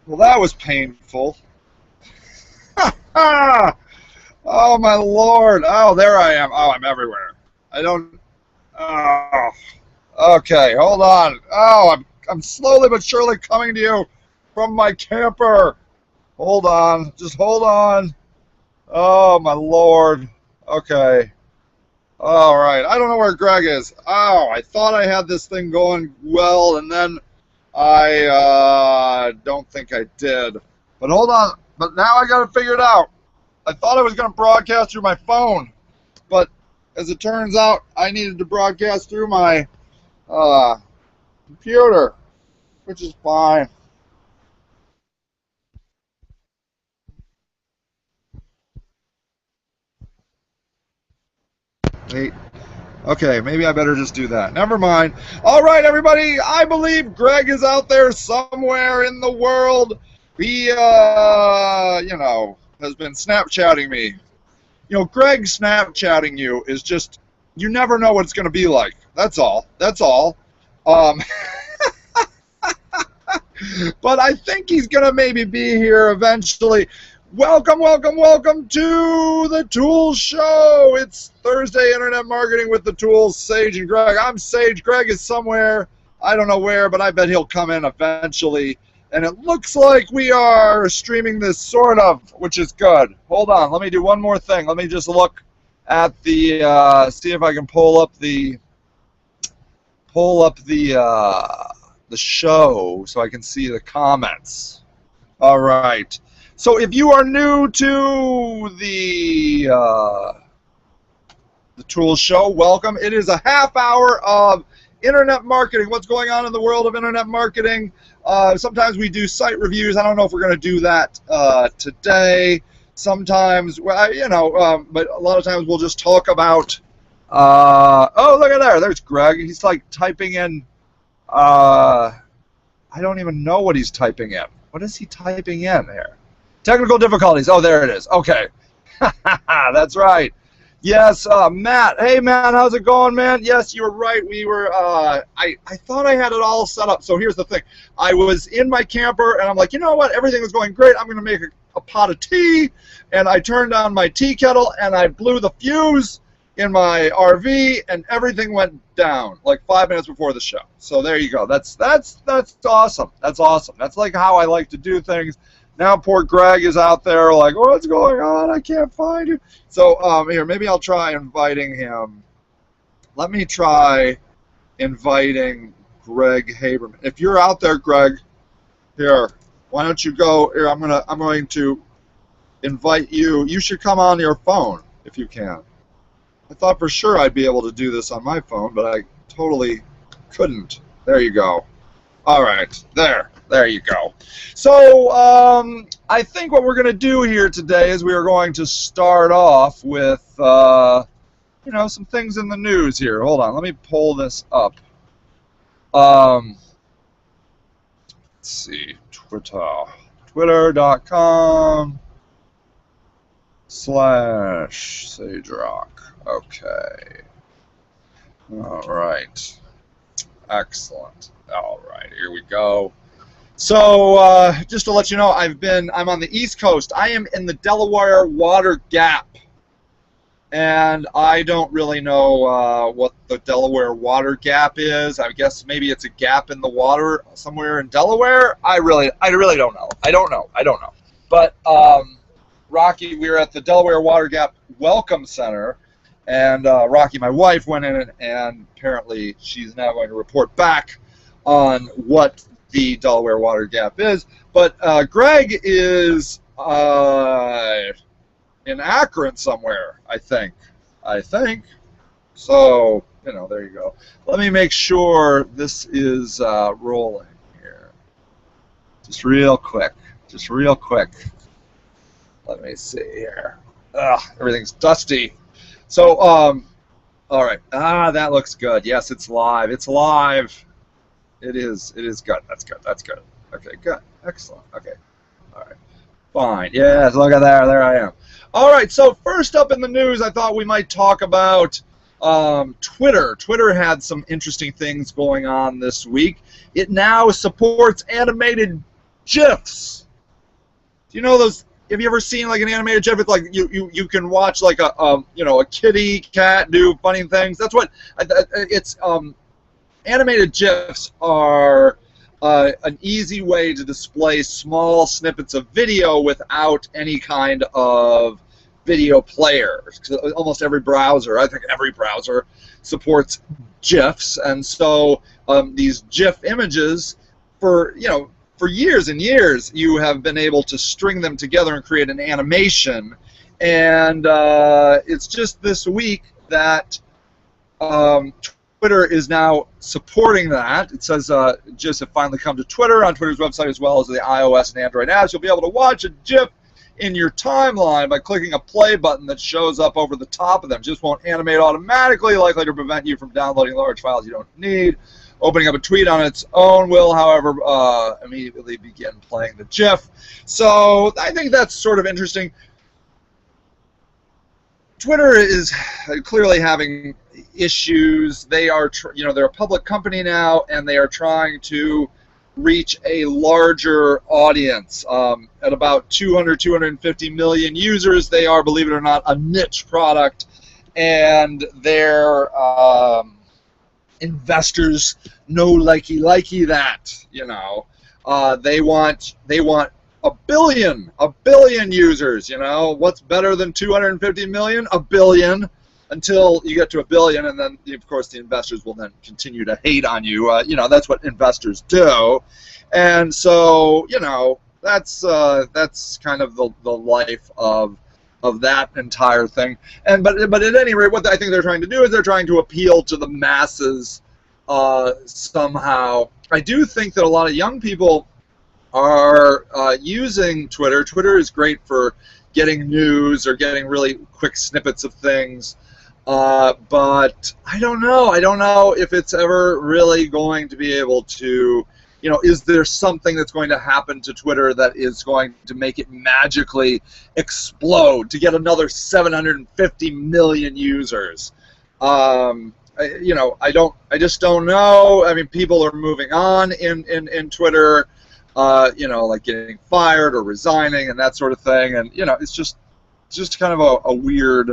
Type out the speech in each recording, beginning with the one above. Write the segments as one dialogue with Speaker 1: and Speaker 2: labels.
Speaker 1: Well, that was painful. Ah! Oh, my Lord. Oh, there I am. Oh, I'm everywhere. I don't... Oh. Okay, hold on. Oh, I'm slowly but surely coming to you from my camper. Hold on. Just hold on. Oh, my Lord. Okay. All right. I don't know where Greg is. Oh, I thought I had this thing going well, and then I don't think I did. But hold on. But now I got to figure it out. I thought I was going to broadcast through my phone, but as it turns out, I needed to broadcast through my uh, computer, which is fine. Wait. Okay, maybe I better just do that. Never mind. All right, everybody. I believe Greg is out there somewhere in the world. He, has been Snapchatting me. Greg Snapchatting you is just, you never know what it's going to be like. That's all. That's all. Um, but I think he's going to maybe be here eventually. Welcome, welcome, welcome to the Tools Show. It's Thursday Internet Marketing with the Tools, Sage and Greg. I'm Sage. Greg is somewhere. I don't know where, but I bet he'll come in eventually. And it looks like we are streaming this sort of, which is good. Hold on. Let me do one more thing. Let me just look at the, see if I can pull up the show so I can see the comments. All right. So if you are new to the Tools Show, welcome. It is a half hour of internet marketing. What's going on in the world of internet marketing? Sometimes we do site reviews. I don't know if we're going to do that today. Sometimes, but a lot of times we'll just talk about. Oh, look at there. There's Greg. He's like typing in. I don't even know what he's typing in. What is he typing in here? Technical difficulties. Oh, there it is. Okay. That's right. Yes, Matt. Hey, Matt, how's it going, man? Yes, you were right. We were, I thought I had it all set up. So here's the thing. I was in my camper, and I'm like, you know what? Everything was going great. I'm going to make a pot of tea. And I turned on my tea kettle, and I blew the fuse in my RV, and everything went down like 5 minutes before the show. So there you go. That's awesome. That's awesome. That's like how I like to do things. Now poor Greg is out there like, what's going on? I can't find you. So here, maybe I'll try inviting him. Let me try inviting Greg Haberman. If you're out there, Greg, here, why don't you go here? I'm going to invite you. You should come on your phone if you can. I thought for sure I'd be able to do this on my phone, but I totally couldn't. There you go. All right, there you go. So I think what we're going to do here today is we are going to start off with, some things in the news here. Hold on, let me pull this up. Let's see, twitter.com/SageRock. Okay. All right. Excellent. All right, here we go. So just to let you know, I'm on the East Coast. I am in the Delaware Water Gap, and I don't really know what the Delaware Water Gap is. I guess maybe it's a gap in the water somewhere in Delaware. I really don't know. I don't know. But Rocky, we were at the Delaware Water Gap Welcome Center, and Rocky, my wife, went in, and apparently she's now going to report back on what the Delaware Water Gap is. But Greg is in Akron somewhere, I think. So, there you go. Let me make sure this is rolling here. Just real quick. Let me see here. Everything's dusty. So, all right. That looks good. Yes, it's live. It's live. It is good. That's good. Okay, good. Excellent. Okay. All right. Fine. Yes, look at there. There I am. All right, so first up in the news, I thought we might talk about Twitter. Twitter had some interesting things going on this week. It now supports animated GIFs. Do you know those? Have you ever seen like an animated GIF? It's like you can watch like a kitty cat do funny things. That's what it's. Animated GIFs are an easy way to display small snippets of video without any kind of video player. Almost every browser, I think every browser, supports GIFs, and so these GIF images, for years and years, you have been able to string them together and create an animation. And it's just this week that Twitter is now supporting that. It says GIFs have finally come to Twitter on Twitter's website as well as the iOS and Android apps. You'll be able to watch a GIF in your timeline by clicking a play button that shows up over the top of them. GIFs won't animate automatically, likely to prevent you from downloading large files you don't need. Opening up a tweet on its own will, however, immediately begin playing the GIF. So I think that's sort of interesting. Twitter is clearly having issues. They are, they're a public company now, and they are trying to reach a larger audience. At about 250 million users, they are, believe it or not, a niche product, and their investors know likey that, they want a billion users. What's better than 250 million? A billion, until you get to a billion, and then of course the investors will then continue to hate on you. That's what investors do, and so that's kind of the life of that entire thing. But at any rate, what I think they're trying to do is they're trying to appeal to the masses somehow. I do think that a lot of young people are using Twitter. Twitter is great for getting news or getting really quick snippets of things, but I don't know if it's ever really going to be able to, is there something that's going to happen to Twitter that is going to make it magically explode to get another 750 million users? I just don't know. I mean, people are moving on in Twitter, like getting fired or resigning and that sort of thing, and it's just kind of a weird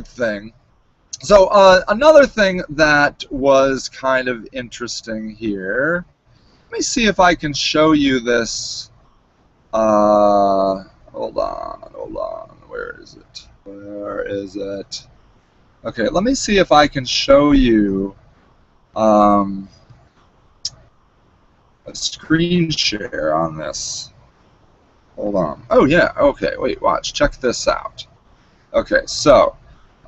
Speaker 1: thing. So another thing that was kind of interesting here. Let me see if I can show you this. Hold on. Where is it? Okay, let me see if I can show you a screen share on this. Hold on. Oh yeah. Okay. Wait. Watch. Check this out. Okay. So.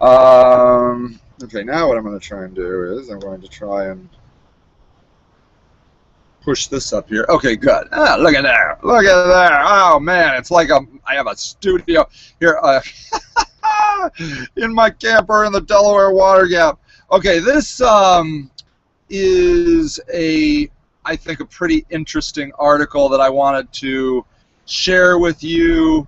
Speaker 1: Okay. Now what I'm going to try and do is I'm going to try and push this up here. Okay. Good. Look at there. Look at there. Oh man, it's like I have a studio here. In my camper in the Delaware Water Gap. Okay, this is I think a pretty interesting article that I wanted to share with you.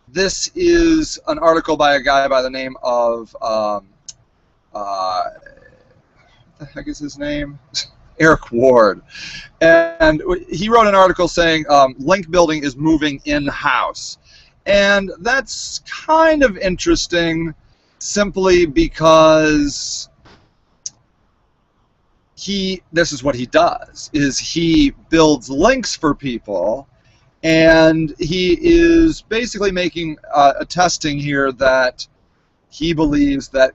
Speaker 1: This is an article by a guy by the name of what the heck is his name? Eric Ward, and he wrote an article saying link building is moving in-house. And that's kind of interesting simply because this is what he does, is he builds links for people, and he is basically making a testing here that he believes that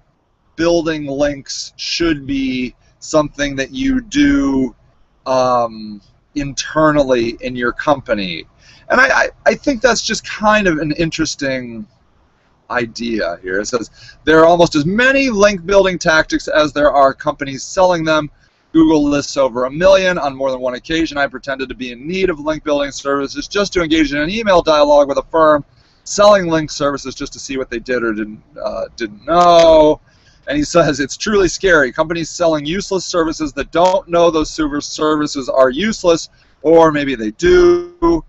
Speaker 1: building links should be something that you do internally in your company. And I think that's just kind of an interesting idea here. It says, there are almost as many link building tactics as there are companies selling them. Google lists over 1 million. On more than one occasion, I pretended to be in need of link building services just to engage in an email dialogue with a firm selling link services just to see what they did or didn't know. And he says, it's truly scary. Companies selling useless services that don't know those services are useless, or maybe they do.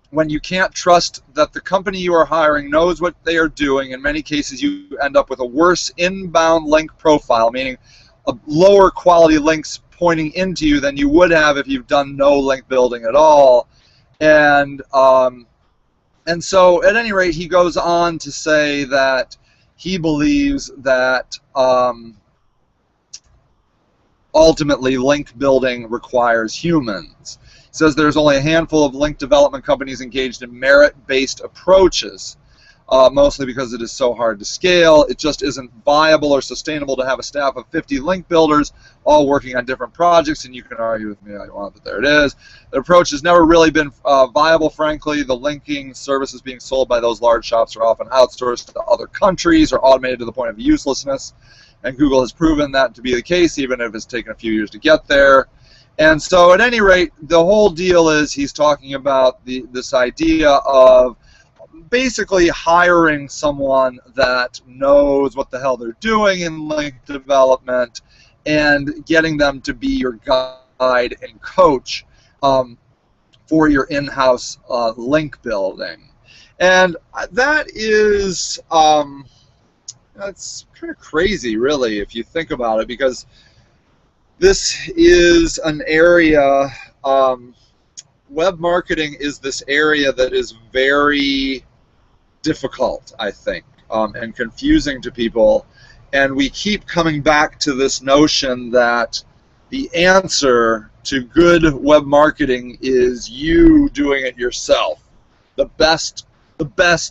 Speaker 1: When you can't trust that the company you are hiring knows what they are doing, in many cases you end up with a worse inbound link profile, meaning a lower quality links pointing into you than you would have if you've done no link building at all. And so, at any rate, he goes on to say that he believes that ultimately link building requires humans. He says there's only a handful of link development companies engaged in merit-based approaches, mostly because it is so hard to scale. It just isn't viable or sustainable to have a staff of 50 link builders all working on different projects, and you can argue with me all you want, but there it is. The approach has never really been viable, frankly. The linking services being sold by those large shops are often outsourced to other countries or automated to the point of uselessness, and Google has proven that to be the case, even if it's taken a few years to get there. And so, at any rate, the whole deal is he's talking about this idea of basically hiring someone that knows what the hell they're doing in link development and getting them to be your guide and coach for your in-house link building. And that is that's kind of crazy, really, if you think about it, because this is an area, web marketing is this area that is very difficult, I think, and confusing to people. And we keep coming back to this notion that the answer to good web marketing is you doing it yourself. The best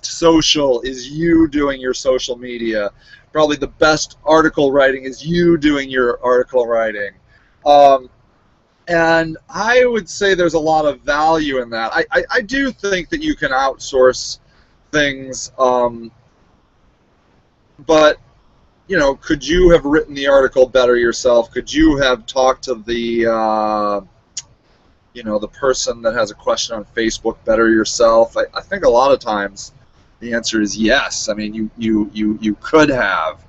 Speaker 1: social is you doing your social media. Probably the best article writing is you doing your article writing. And I would say there's a lot of value in that. I do think that you can outsource things, but you know, could you have written the article better yourself? Could you have talked to the you know, the person that has a question on Facebook better yourself? I think a lot of times the answer is yes. I mean, you could have,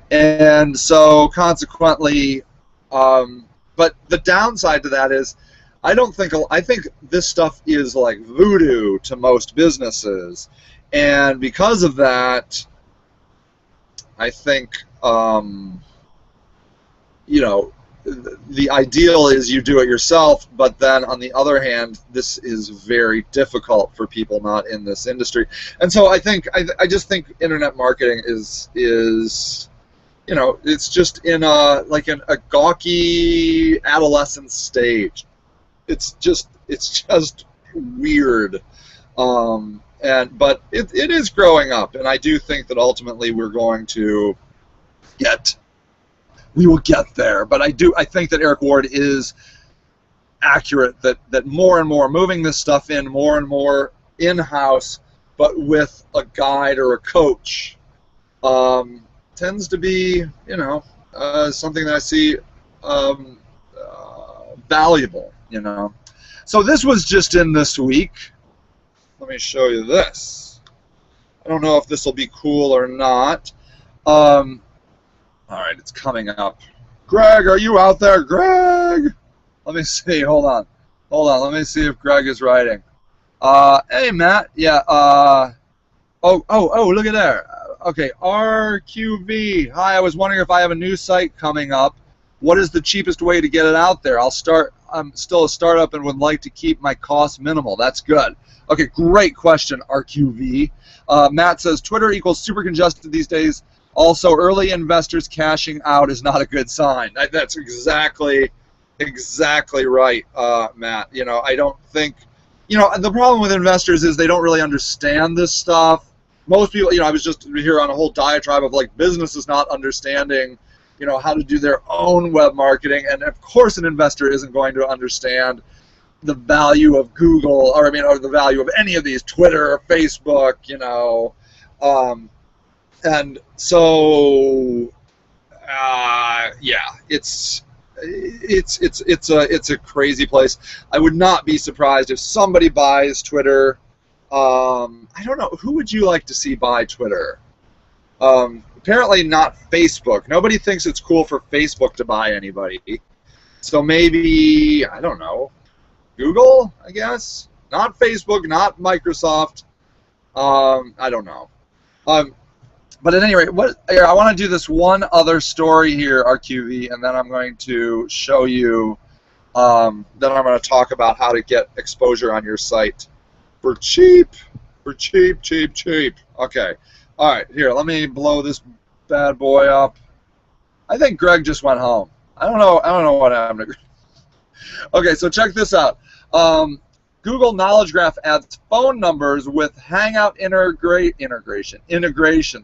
Speaker 1: and so consequently, but the downside to that is, I think this stuff is like voodoo to most businesses, and because of that, I think you know, the ideal is you do it yourself, but then on the other hand, this is very difficult for people not in this industry. And so I just think internet marketing is you know, it's just in a gawky adolescent stage. It's just weird. But it is growing up, and I do think that ultimately we will get there. But I think that Eric Ward is accurate that more and more moving this stuff in more and more in-house, but with a guide or a coach, tends to be, you know, something that I see valuable, you know. So this was just in this week. Let me show you this. I don't know if this will be cool or not. All right, it's coming up. Greg, are you out there? Greg! Let me see. Hold on. Let me see if Greg is writing. Hey, Matt. Yeah. Oh, look at there. Okay, RQV. Hi, I was wondering if I have a new site coming up. What is the cheapest way to get it out there? I'm still a startup and would like to keep my costs minimal. That's good. Okay, great question, RQV. Matt says, Twitter equals super congested these days. Also, early investors cashing out is not a good sign. That's exactly right, Matt. You know, I don't think, you know, the problem with investors is they don't really understand this stuff. Most people, you know, I was just here on a whole diatribe of like businesses not understanding, you know, how to do their own web marketing, and of course an investor isn't going to understand the value of Google, or the value of any of these, Twitter or Facebook, you know, and so yeah, it's a crazy place. I would not be surprised if somebody buys Twitter. I don't know, who would you like to see buy Twitter? Apparently not Facebook. Nobody thinks it's cool for Facebook to buy anybody. So maybe, I don't know, Google, I guess? Not Facebook, not Microsoft. I don't know. But at any rate, I want to do this one other story here, RQV, and then I'm going to show you. Then I'm going to talk about how to get exposure on your site for cheap. For cheap, cheap, cheap. Okay. All right. Here, let me blow this bad boy up. I think Greg just went home. I don't know what happened to Greg. Okay, so check this out. Google Knowledge Graph adds phone numbers with Hangout integration.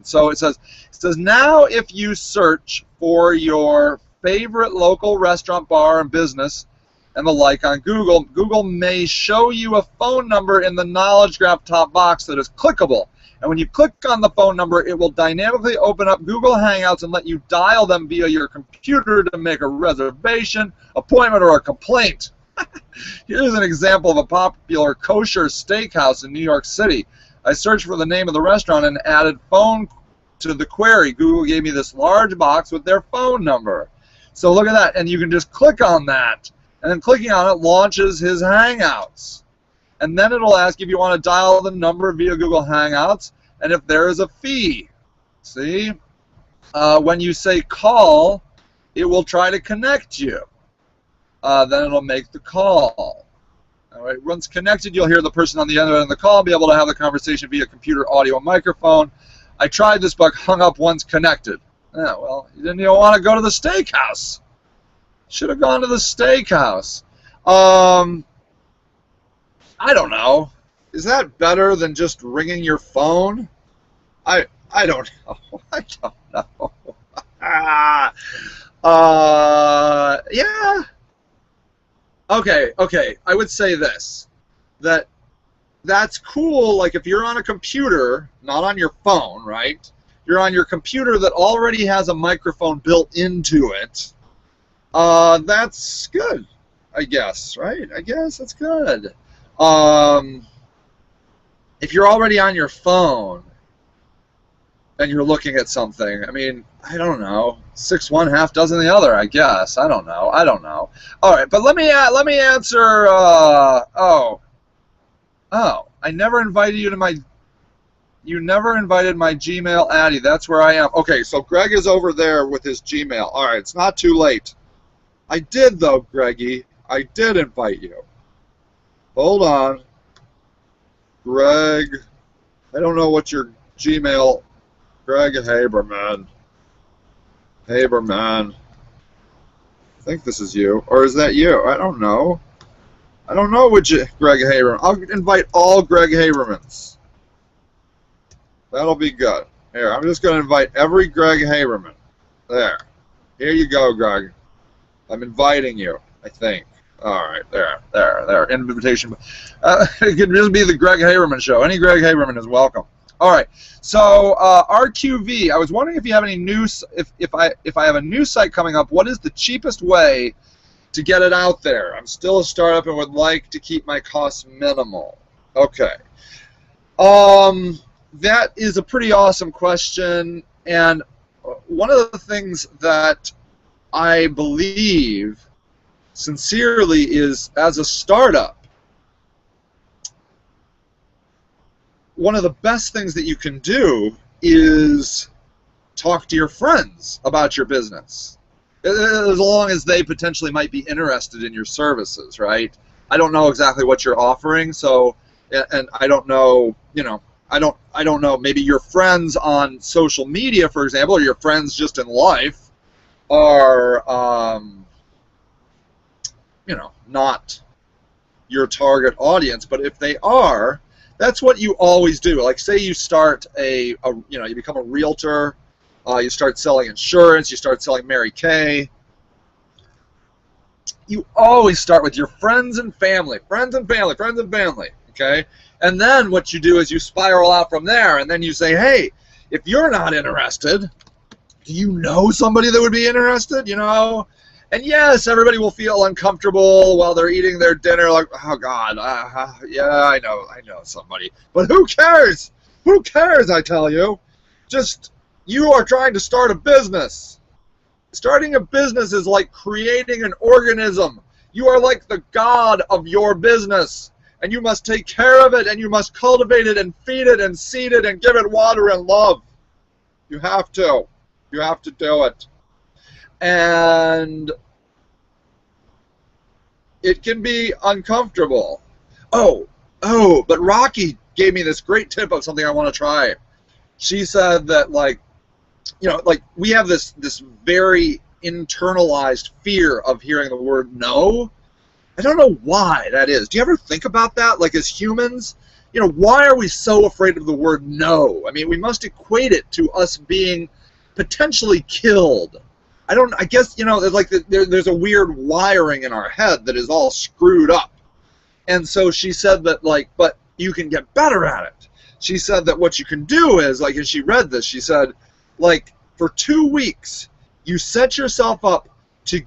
Speaker 1: So it says now if you search for your favorite local restaurant, bar, and business and the like on Google, Google may show you a phone number in the Knowledge Graph top box that is clickable. And when you click on the phone number, it will dynamically open up Google Hangouts and let you dial them via your computer to make a reservation, appointment, or a complaint. Here's an example of a popular kosher steakhouse in New York City. I searched for the name of the restaurant and added phone to the query. Google gave me this large box with their phone number. So look at that, and you can just click on that, and then clicking on it launches his Hangouts. And then it'll ask if you want to dial the number via Google Hangouts and if there is a fee. See? When you say call, it will try to connect you. Then it'll make the call. All right. Once connected, you'll hear the person on the other end of the call, be able to have the conversation via computer, audio, and microphone. I tried this, but hung up once connected. Yeah, well, you didn't even want to go to the steakhouse. Should have gone to the steakhouse. I don't know. Is that better than just ringing your phone? I don't know. I don't know. Yeah. Okay. I would say this. That's cool, like if you're on a computer, not on your phone, right? You're on your computer that already has a microphone built into it. That's good, I guess, right? I guess that's good. If you're already on your phone and you're looking at something, I mean, I don't know. 6 1, half dozen the other, I guess. I don't know. All right, but let me answer. I never invited you to my. You never invited my Gmail Addy. That's where I am. Okay, so Greg is over there with his Gmail. All right, it's not too late. I did though, Greggy. I did invite you. Hold on. Greg, I don't know what your Gmail, Greg Haberman. I think this is you. Or is that you? I don't know. I don't know which Greg Haberman. I'll invite all Greg Habermans. That'll be good. Here, I'm just going to invite every Greg Haberman. There. Here you go, Greg. I'm inviting you, I think. All right, there. Invitation. It could just be the Greg Haberman show. Any Greg Haberman is welcome. All right. So RQV, I was wondering if you have any news. If I have a new site coming up, what is the cheapest way to get it out there? I'm still a startup and would like to keep my costs minimal. Okay. That is a pretty awesome question, and one of the things that I believe sincerely is, as a startup, one of the best things that you can do is talk to your friends about your business, as long as they potentially might be interested in your services, right? I don't know exactly what you're offering, so, and I don't know, I don't know, maybe your friends on social media, for example, or your friends just in life are, not your target audience, but if they are, that's what you always do. Like, say you start you become a realtor, you start selling insurance, you start selling Mary Kay. You always start with your friends and family, okay? And then what you do is you spiral out from there, and then you say, hey, if you're not interested, do you know somebody that would be interested, And yes, everybody will feel uncomfortable while they're eating their dinner, like, oh God, yeah, I know somebody. But who cares? Who cares, I tell you? Just, you are trying to start a business. Starting a business is like creating an organism. You are like the god of your business, and you must take care of it, and you must cultivate it, and feed it, and seed it, and give it water and love. You have to. You have to do it. And it can be uncomfortable. Oh, but Rocky gave me this great tip of something I want to try. She said that, like, you know, like, we have this very internalized fear of hearing the word no. I don't know why that is. Do you ever think about that? Like, as humans, you know, why are we so afraid of the word no? I mean, we must equate it to us being potentially killed. I guess, you know, like, there's a weird wiring in our head that is all screwed up. And so she said that, like, but you can get better at it. She said that what you can do is, like, as she read this, she said, like, for 2 weeks, you set yourself up to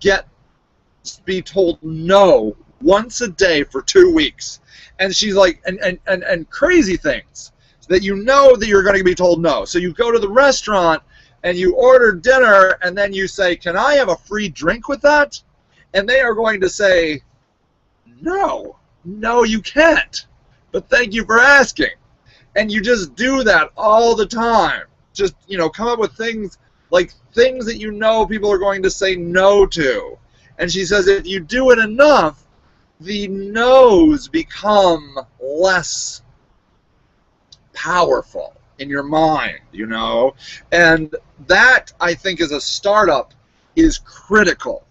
Speaker 1: be told no once a day for 2 weeks. And she's like, and crazy things that you know that you're going to be told no. So you go to the restaurant and you order dinner, and then you say, can I have a free drink with that? And they are going to say, no, you can't. But thank you for asking. And you just do that all the time. Just, you know, come up with things, like things that you know people are going to say no to. And she says if you do it enough, the no's become less powerful in your mind, you know. And that, I think, as a startup, is critical.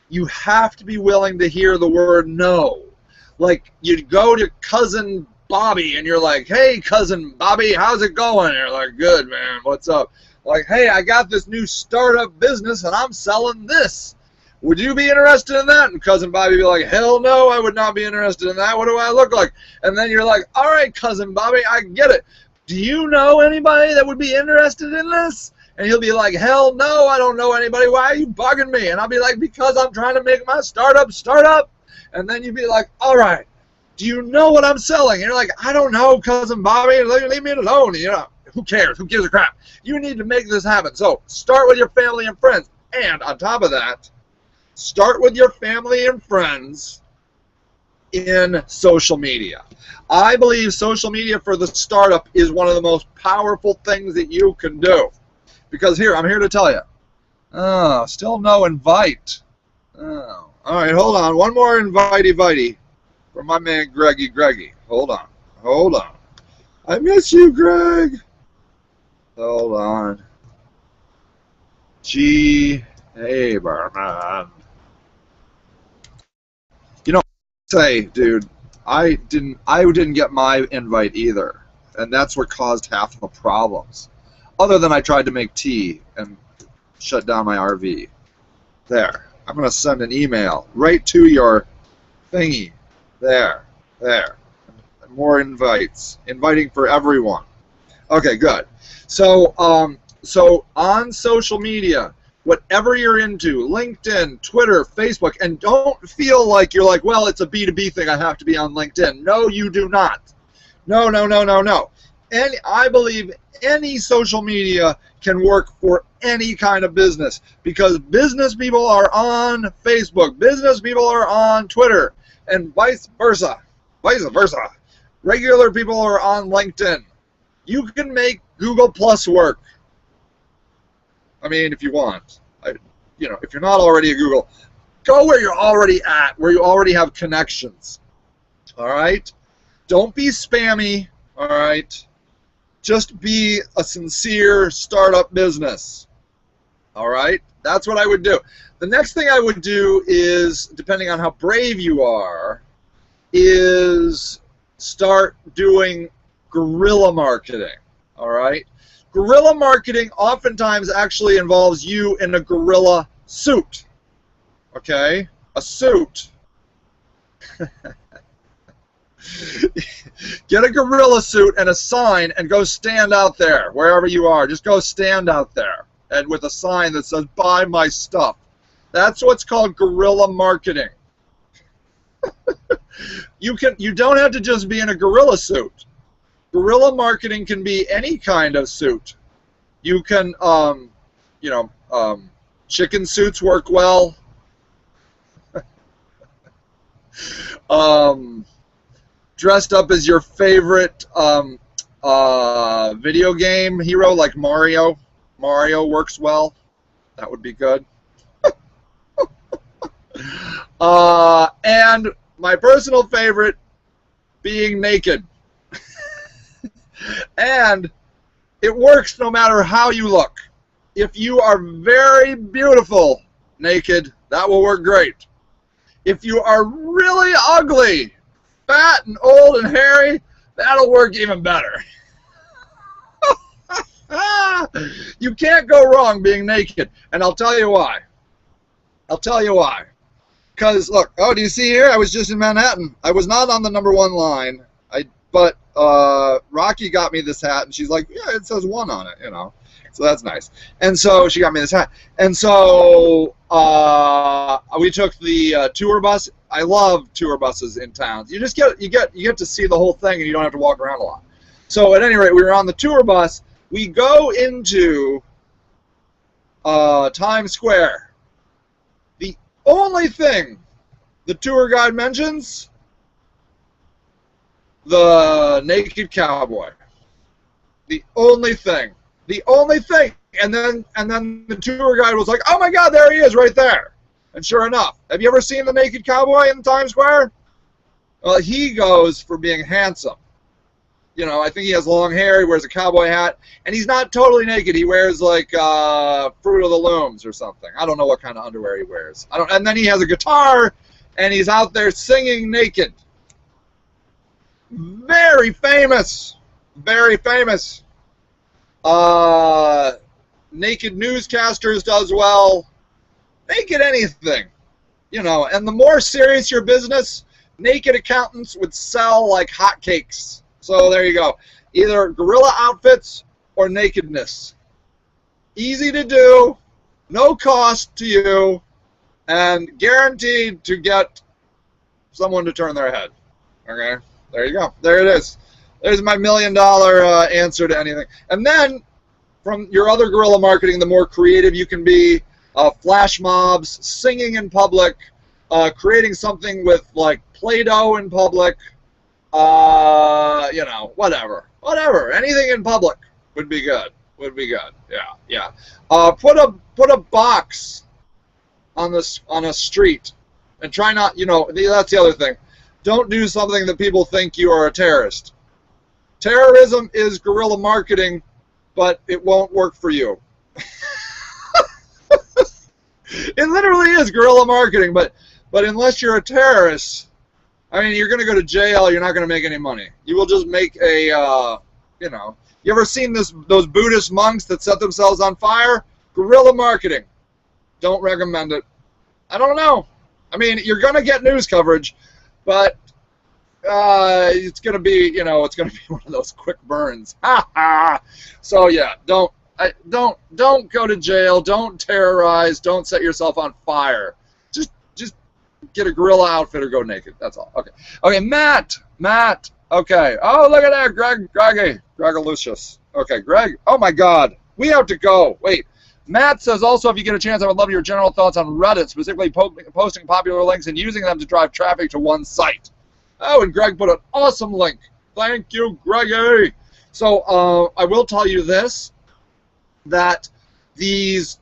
Speaker 1: You have to be willing to hear the word no. Like, you go to Cousin Bobby and you're like, hey, Cousin Bobby, how's it going? And you're like, good, man, what's up? Like, hey, I got this new startup business and I'm selling this. Would you be interested in that? And Cousin Bobby would be like, hell no, I would not be interested in that. What do I look like? And then you're like, all right, Cousin Bobby, I get it. Do you know anybody that would be interested in this? And he'll be like, hell no, I don't know anybody. Why are you bugging me? And I'll be like, because I'm trying to make my startup. And then you'd be like, all right, do you know what I'm selling? And you're like, I don't know, Cousin Bobby. Leave me alone. You know, who cares? Who gives a crap? You need to make this happen. So start with your family and friends. And on top of that, start with your family and friends in social media. I believe social media for the startup is one of the most powerful things that you can do. Because here, I'm here to tell you. Oh, still no invite. Oh. All right, hold on. One more invitey from my man Greggy. Hold on. I miss you, Greg. Hold on. G. Haberman. You know, say, dude, I didn't get my invite either, and that's what caused half of the problems. Other than I tried to make tea and shut down my RV. There. I'm going to send an email right to your thingy. There. More invites. Inviting for everyone. Okay, good. So on social media, whatever you're into, LinkedIn, Twitter, Facebook, and don't feel like you're like, well, it's a B2B thing, I have to be on LinkedIn. No, you do not. No. And I believe any social media can work for any kind of business, because business people are on Facebook, business people are on Twitter, and vice versa. Regular people are on LinkedIn. You can make Google Plus work. I mean, if you want. You know, if you're not already at Google, go where you're already at, where you already have connections. All right? Don't be spammy. All right? Just be a sincere startup business. All right? That's what I would do. The next thing I would do is, depending on how brave you are, is start doing guerrilla marketing. All right? Guerrilla marketing oftentimes actually involves you in a gorilla suit. Okay? A suit. Get a gorilla suit and a sign and go stand out there wherever you are. Just go stand out there and with a sign that says, buy my stuff. That's what's called guerrilla marketing. You don't have to just be in a gorilla suit. Guerrilla marketing can be any kind of suit. You can, chicken suits work well. Dressed up as your favorite video game hero, like Mario Mario works well. That would be good. And my personal favorite, being naked. And it works no matter how you look. If you are very beautiful naked, that will work great. If you are really ugly, fat and old and hairy, that'll work even better. You can't go wrong being naked, and I'll tell you why. I'll tell you why. Because, look, oh, do you see here? I was just in Manhattan. I was not on the #1 line, but Rocky got me this hat, and she's like, yeah, it says 1 on it, you know. So that's nice. And so she got me this hat. And so we took the tour bus. I love tour buses in towns. You just get to see the whole thing, and you don't have to walk around a lot. So at any rate, we were on the tour bus. We go into Times Square. The only thing the tour guide mentions, the naked cowboy. The only thing. The only thing. And then the tour guide was like, oh my God, there he is right there. And sure enough, have you ever seen the naked cowboy in Times Square? Well, he goes for being handsome. You know, I think he has long hair, he wears a cowboy hat, and he's not totally naked. He wears like Fruit of the Looms or something. I don't know what kind of underwear he wears. And then he has a guitar, and he's out there singing naked. Very famous. Very famous. Naked newscasters does well. Naked anything. You know, and the more serious your business, naked accountants would sell like hotcakes. So there you go. Either gorilla outfits or nakedness. Easy to do, no cost to you, and guaranteed to get someone to turn their head. Okay? There you go. There it is. There's my $1 million answer to anything. And then, from your other guerrilla marketing, the more creative you can be, flash mobs, singing in public, creating something with like Play-Doh in public, you know, whatever, anything in public would be good. Yeah. Put a box on a street, and try not, you know, that's the other thing. Don't do something that people think you are a terrorist. Terrorism is guerrilla marketing, but it won't work for you. It literally is guerrilla marketing, but unless you're a terrorist, I mean, you're going to go to jail. You're not going to make any money. You will just make a, you know. You ever seen those Buddhist monks that set themselves on fire? Guerrilla marketing. Don't recommend it. I don't know. I mean, you're going to get news coverage, but it's going to be, you know, it's going to be one of those quick burns. Ha ha. So yeah, don't go to jail. Don't terrorize. Don't set yourself on fire. Just get a gorilla outfit or go naked. That's all. Okay, Matt. Okay. Oh, look at that, Gregalucius. Okay, Greg. Oh my God, we have to go. Wait. Matt says also, if you get a chance, I would love your general thoughts on Reddit, specifically posting popular links and using them to drive traffic to one site. Oh, and Greg put an awesome link. Thank you, Greggy. So I will tell you this, that these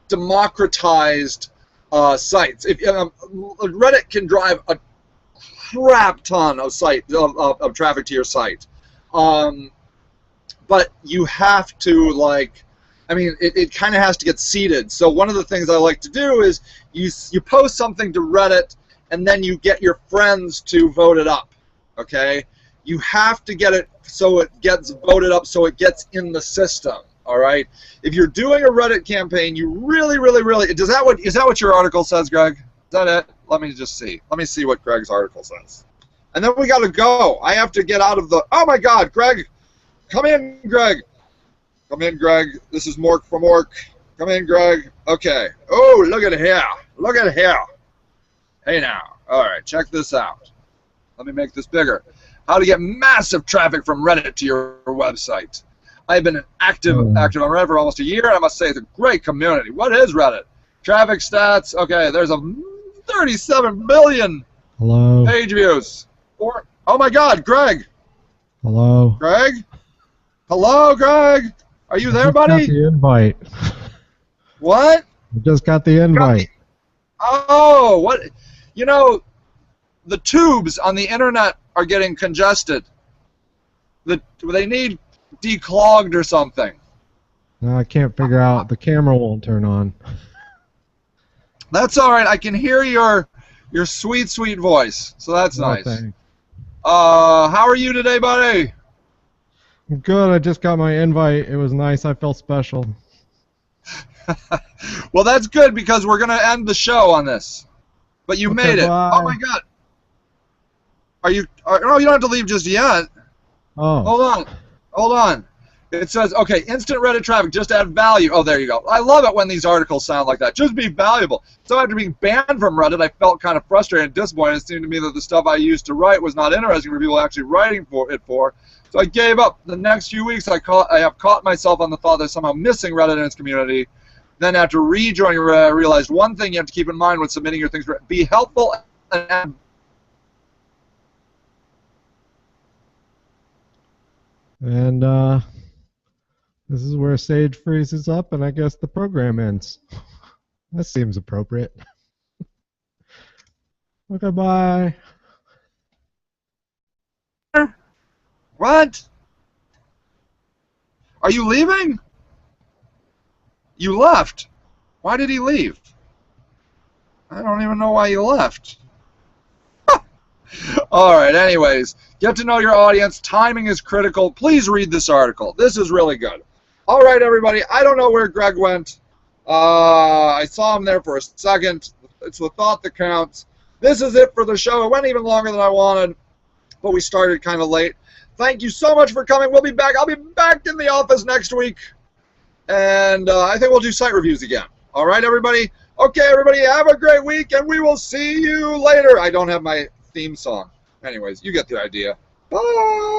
Speaker 1: democratized sites, if Reddit can drive a crap ton of traffic to your site, but you have to, like, I mean, it kind of has to get seeded. So one of the things I like to do is you post something to Reddit, and then you get your friends to vote it up. Okay, you have to get it so it gets voted up, so it gets in the system. All right. If you're doing a Reddit campaign, you really is that what your article says, Greg? Is that it? Let me just see. Let me see what Greg's article says. And then we got to go. I have to get out of the. Oh my God, Greg, come in, Greg. Come in, Greg. This is Mork from Ork. Come in, Greg. Okay. Oh, look at here. Look at here. Hey now. All right, check this out. Let me make this bigger. How to get massive traffic from Reddit to your website. I've been active on Reddit for almost a year, and I must say it's a great community. What is Reddit? Traffic stats. Okay, there's a 37 billion page views. Oh my God, Greg.
Speaker 2: Hello.
Speaker 1: Greg. Hello, Greg. Are you
Speaker 2: I
Speaker 1: there,
Speaker 2: just
Speaker 1: buddy?
Speaker 2: got the invite.
Speaker 1: What?
Speaker 2: I just got the invite.
Speaker 1: Oh, what? You know, the tubes on the internet are getting congested. They need declogged or something.
Speaker 2: No, I can't figure out. The camera won't turn on.
Speaker 1: That's all right. I can hear your sweet, sweet voice, so that's
Speaker 2: Oh,
Speaker 1: nice.
Speaker 2: thanks.
Speaker 1: How are you today, buddy?
Speaker 2: I'm good. I just got my invite. It was nice. I felt special.
Speaker 1: Well, that's good because we're gonna end the show on this. But you
Speaker 2: Okay,
Speaker 1: made it.
Speaker 2: bye.
Speaker 1: Oh my God. No, you don't have to leave just yet.
Speaker 2: Oh.
Speaker 1: Hold on. It says, okay, instant Reddit traffic, just add value. Oh, there you go. I love it when these articles sound like that. Just be valuable. So after being banned from Reddit, I felt kind of frustrated and disappointed. It seemed to me that the stuff I used to write was not interesting for people actually writing for it for. So I gave up. The next few weeks, I have caught myself on the thought that somehow missing Reddit and its community. Then after rejoining Reddit, I realized one thing you have to keep in mind when submitting your things. Be helpful and
Speaker 2: And this is where Sage freezes up, and I guess the program ends. That seems appropriate. Okay, bye.
Speaker 1: What? Are you leaving? You left. Why did he leave? I don't even know why he left. All right, anyways, get to know your audience. Timing is critical. Please read this article. This is really good. All right, everybody, I don't know where Greg went. I saw him there for a second. It's the thought that counts. This is it for the show. It went even longer than I wanted, but we started kind of late. Thank you so much for coming. We'll be back. I'll be back in the office next week, and I think we'll do site reviews again. All right, everybody? Okay, everybody, have a great week, and we will see you later. I don't have my theme song. Anyways, you get the idea. Bye!